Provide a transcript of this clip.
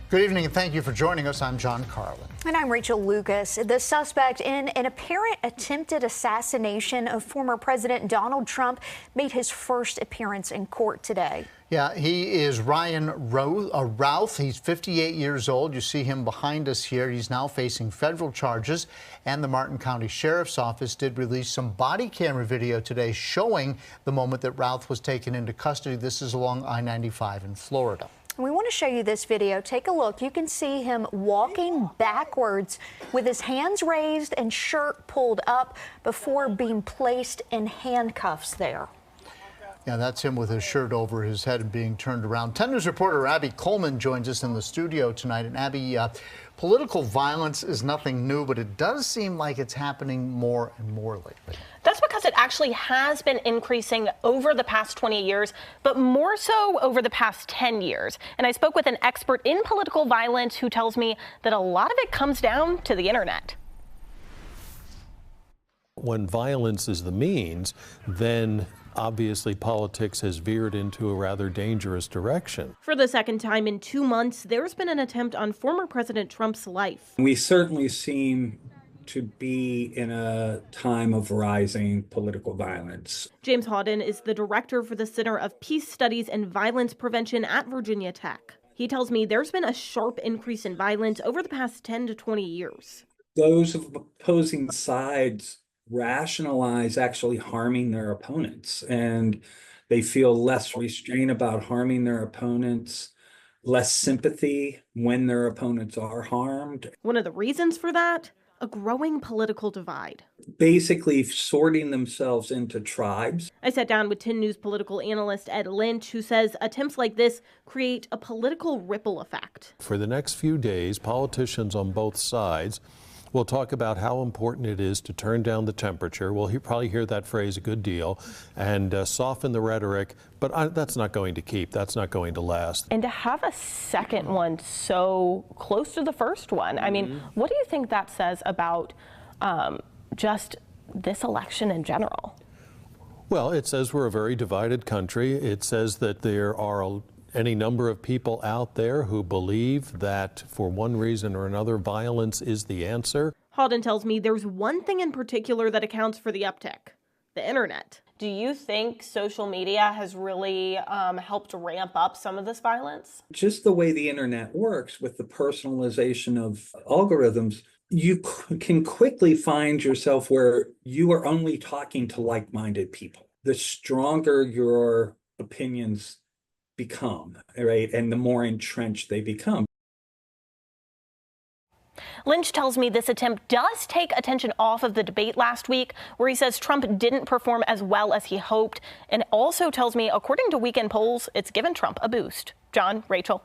Good evening and thank you for joining us. I'm John Carlin. And I'm Rachel Lucas. The suspect in an apparent attempted assassination of former President Donald Trump made his first appearance in court today. Yeah, he is Ryan Routh. He's 58 years old. You see him behind us here. He's now facing federal charges, and the Martin County Sheriff's Office did release some body camera video today showing the moment that Routh was taken into custody. This is along I-95 in Florida. We want to show you this video. Take a look. You can see him walking backwards with his hands raised and shirt pulled up before being placed in handcuffs there. Yeah, that's him with his shirt over his head and being turned around. 10 News reporter Abby Coleman joins us in the studio tonight. And Abby, political violence is nothing new, but it does seem like it's happening more and more lately. That's because it actually has been increasing over the past 20 years, but more so over the past 10 years. And I spoke with an expert in political violence who tells me that a lot of it comes down to the internet. When violence is the means, then obviously politics has veered into a rather dangerous direction. For the second time in 2 months, there's been an attempt on former President Trump's life. We certainly seem to be in a time of rising political violence. James Hawden is the director for the Center of Peace Studies and Violence Prevention at Virginia Tech. He tells me there's been a sharp increase in violence over the past 10 to 20 years. Those of opposing sides rationalize actually harming their opponents, and they feel less restraint about harming their opponents, less sympathy when their opponents are harmed. One of the reasons for that? A growing political divide. Basically sorting themselves into tribes. I sat down with 10 News political analyst Ed Lynch, who says attempts like this create a political ripple effect. For the next few days, politicians on both sides will talk about how important it is to turn down the temperature. We'll probably hear that phrase a good deal, and soften the rhetoric, but that's not going to keep. That's not going to last. And to have a second one so close to the first one, I mean, what do you think that says about just this election in general? Well, it says we're a very divided country. It says that there are any number of people out there who believe that for one reason or another, violence is the answer. Hawden tells me there's one thing in particular that accounts for the uptick: the internet. Do you think social media has really helped ramp up some of this violence? Just the way the internet works with the personalization of algorithms, you can quickly find yourself where you are only talking to like-minded people. The stronger your opinions become, right? And the more entrenched they become. Lynch tells me this attempt does take attention off of the debate last week, where he says Trump didn't perform as well as he hoped, and also tells me, according to weekend polls, it's given Trump a boost. John, Rachel.